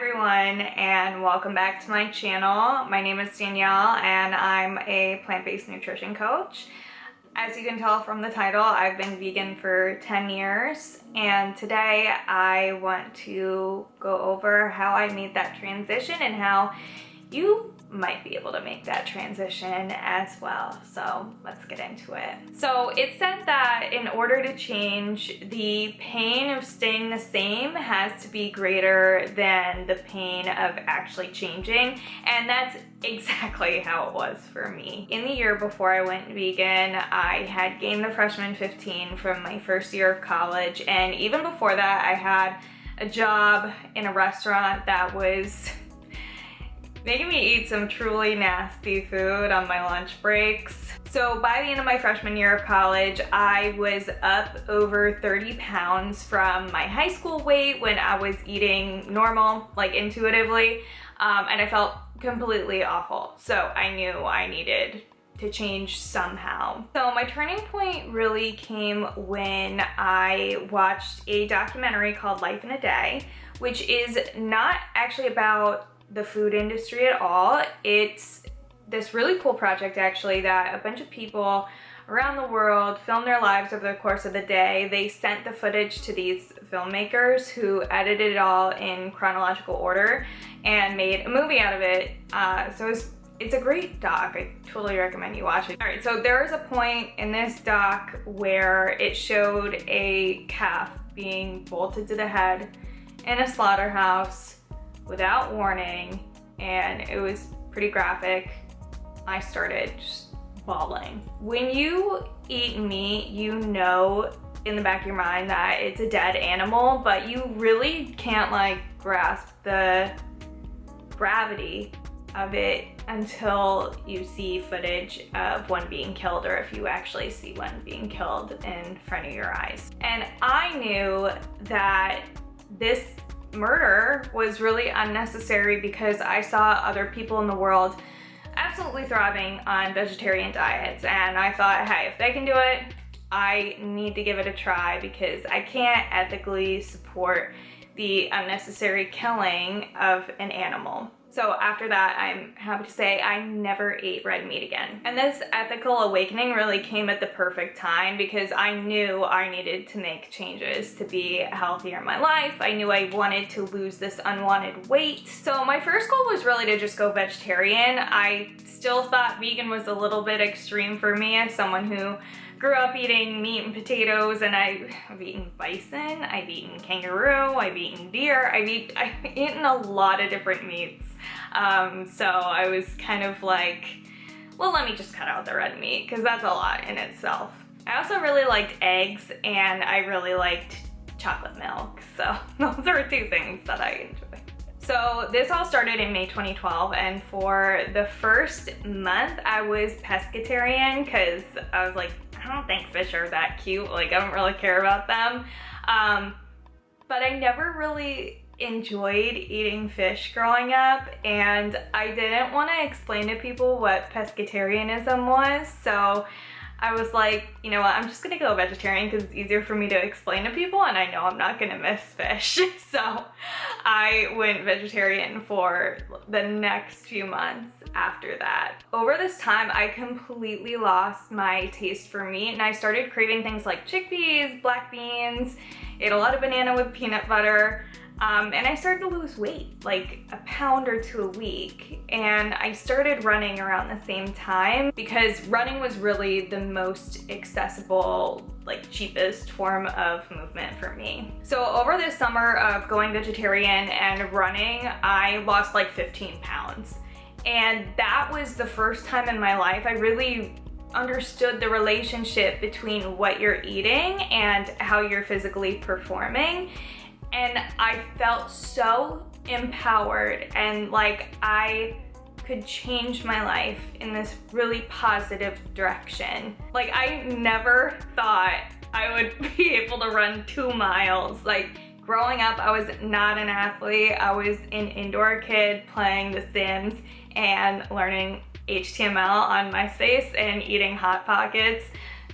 everyone, and welcome back to my channel. My name is Danielle and I'm a plant-based nutrition coach. As you can tell from the title, I've been vegan for 10 years, and today I want to go over how I made that transition and how you might be able to make that transition as well. So let's get into it. So it said that in order to change, the pain of staying the same has to be greater than the pain of actually changing, and that's exactly how it was for me. In the year before I went vegan, I had gained the freshman 15 from my first year of college, and even before that I had a job in a restaurant that was making me eat some truly nasty food on my lunch breaks. So by the end of my freshman year of college, I was up over 30 pounds from my high school weight when I was eating normal, like intuitively, and I felt completely awful. So I knew I needed to change somehow. So my turning point really came when I watched a documentary called Life in a Day, which is not actually about the food industry at all. It's this really cool project actually that a bunch of people around the world filmed their lives over the course of the day. They sent the footage to these filmmakers who edited it all in chronological order and made a movie out of it. So it's a great doc. I totally recommend you watch it. All right, so there was a point in this doc where it showed a calf being bolted to the head in a slaughterhouse without warning, and it was pretty graphic. I started just bawling. When you eat meat, you know in the back of your mind that it's a dead animal, but you really can't like grasp the gravity of it until you see footage of one being killed, or if you actually see one being killed in front of your eyes. And I knew that this murder was really unnecessary because I saw other people in the world absolutely thriving on vegetarian diets, and I thought, hey, if they can do it, I need to give it a try because I can't ethically support the unnecessary killing of an animal. So after that, I'm happy to say I never ate red meat again. And this ethical awakening really came at the perfect time because I knew I needed to make changes to be healthier in my life. I knew I wanted to lose this unwanted weight. So my first goal was really to just go vegetarian. I still thought vegan was a little bit extreme for me as someone who grew up eating meat and potatoes, and I've eaten bison, I've eaten kangaroo, I've eaten deer, I've eaten a lot of different meats. So I was kind of like, well, let me just cut out the red meat because that's a lot in itself. I also really liked eggs, and I really liked chocolate milk. So those are two things that I enjoy. So this all started in May 2012, and for the first month I was pescatarian because I was like, I don't think fish are that cute, like I don't really care about them. But I never really enjoyed eating fish growing up, and I didn't want to explain to people what pescatarianism was, so I was like, you know what, I'm just gonna go vegetarian because it's easier for me to explain to people and I know I'm not gonna miss fish. So I went vegetarian for the next few months after that. Over this time, I completely lost my taste for meat and I started craving things like chickpeas, black beans, ate a lot of banana with peanut butter. And I started to lose weight, like a pound or two a week. And I started running around the same time because running was really the most accessible, like cheapest form of movement for me. So over this summer of going vegetarian and running, I lost like 15 pounds. And that was the first time in my life I really understood the relationship between what you're eating and how you're physically performing. And I felt so empowered and like I could change my life in this really positive direction. Like I never thought I would be able to run 2 miles. Like growing up, I was not an athlete. I was an indoor kid playing The Sims and learning HTML on MySpace and eating Hot Pockets.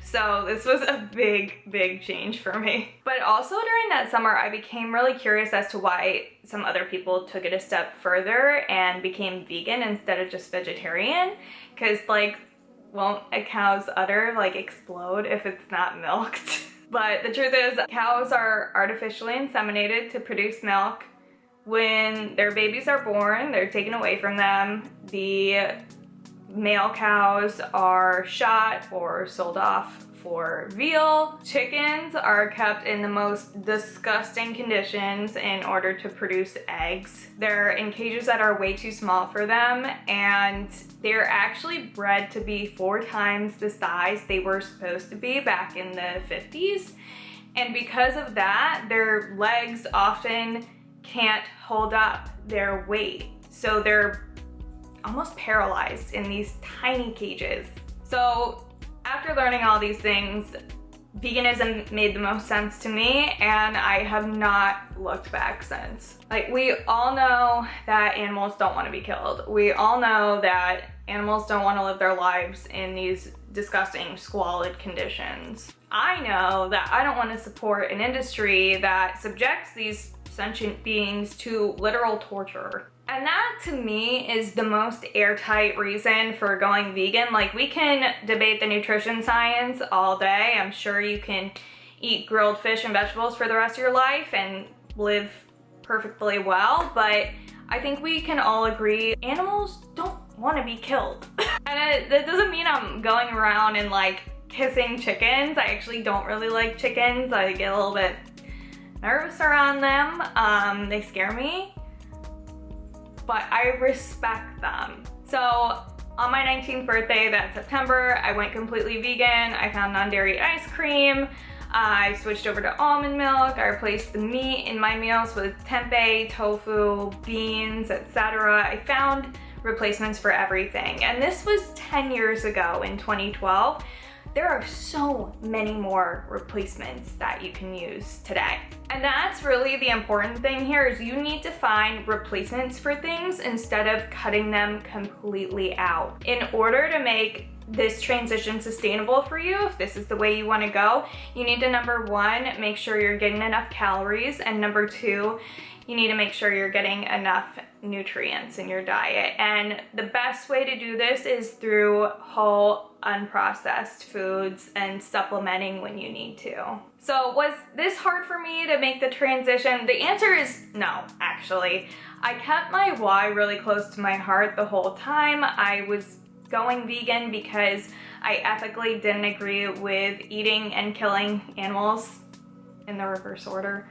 So this was a big change for me. But also during that summer, I became really curious as to why some other people took it a step further and became vegan instead of just vegetarian. Because like, won't a cow's udder like explode if it's not milked? But the truth is, cows are artificially inseminated to produce milk. When their babies are born, they're taken away from them. The male cows are shot or sold off for veal. Chickens are kept in the most disgusting conditions in order to produce eggs. They're in cages that are way too small for them, and they're actually bred to be 4 times the size they were supposed to be back in the 50s. And because of that, their legs often can't hold up their weight. So they're almost paralyzed in these tiny cages. So after learning all these things, veganism made the most sense to me, and I have not looked back since. Like, we all know that animals don't want to be killed. We all know that animals don't want to live their lives in these disgusting, squalid conditions. I know that I don't want to support an industry that subjects these sentient beings to literal torture. And that, to me, is the most airtight reason for going vegan. Like, we can debate the nutrition science all day. I'm sure you can eat grilled fish and vegetables for the rest of your life and live perfectly well, but I think we can all agree animals don't want to be killed. And that doesn't mean I'm going around and like kissing chickens. I actually don't really like chickens. I get a little bit nervous around them. They scare me. But I respect them. So on my 19th birthday that September, I went completely vegan. I found non-dairy ice cream. I switched over to almond milk. I replaced the meat in my meals with tempeh, tofu, beans, etc. I found replacements for everything. And this was 10 years ago in 2012. There are so many more replacements that you can use today. And that's really the important thing here, is you need to find replacements for things instead of cutting them completely out. In order to make this transition sustainable for you, if this is the way you want to go, you need to, number 1, make sure you're getting enough calories, and number 2, you need to make sure you're getting enough nutrients in your diet. And the best way to do this is through whole, unprocessed foods and supplementing when you need to. So was this hard for me to make the transition? The answer is no, actually. I kept my why really close to my heart the whole time. I was going vegan because I ethically didn't agree with eating and killing animals in the reverse order.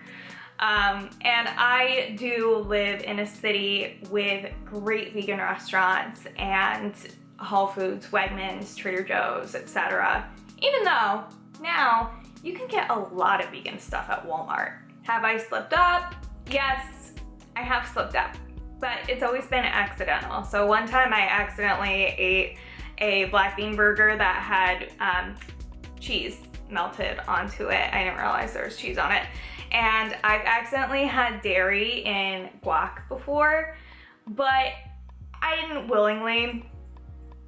And I do live in a city with great vegan restaurants and Whole Foods, Wegmans, Trader Joe's, etc. Even though now you can get a lot of vegan stuff at Walmart. Have I slipped up? Yes, I have slipped up, but it's always been accidental. So one time I accidentally ate a black bean burger that had cheese melted onto it. I didn't realize there was cheese on it. And I've accidentally had dairy in guac before, but I didn't willingly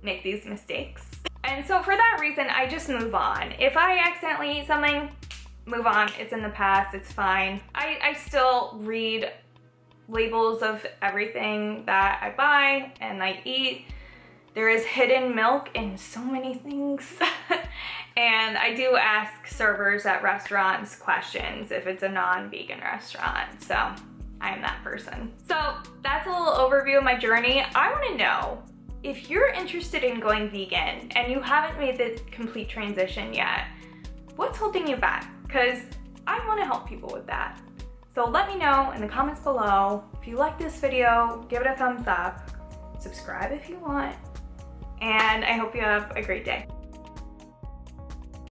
make these mistakes. And so for that reason, I just move on. If I accidentally eat something, move on. It's in the past, it's fine. I still read labels of everything that I buy and I eat. There is hidden milk in so many things. And I do ask servers at restaurants questions if it's a non-vegan restaurant. So I am that person. So that's a little overview of my journey. I want to know if you're interested in going vegan and you haven't made the complete transition yet, what's holding you back? Because I want to help people with that. So let me know in the comments below. If you like this video, give it a thumbs up, subscribe if you want, and I hope you have a great day.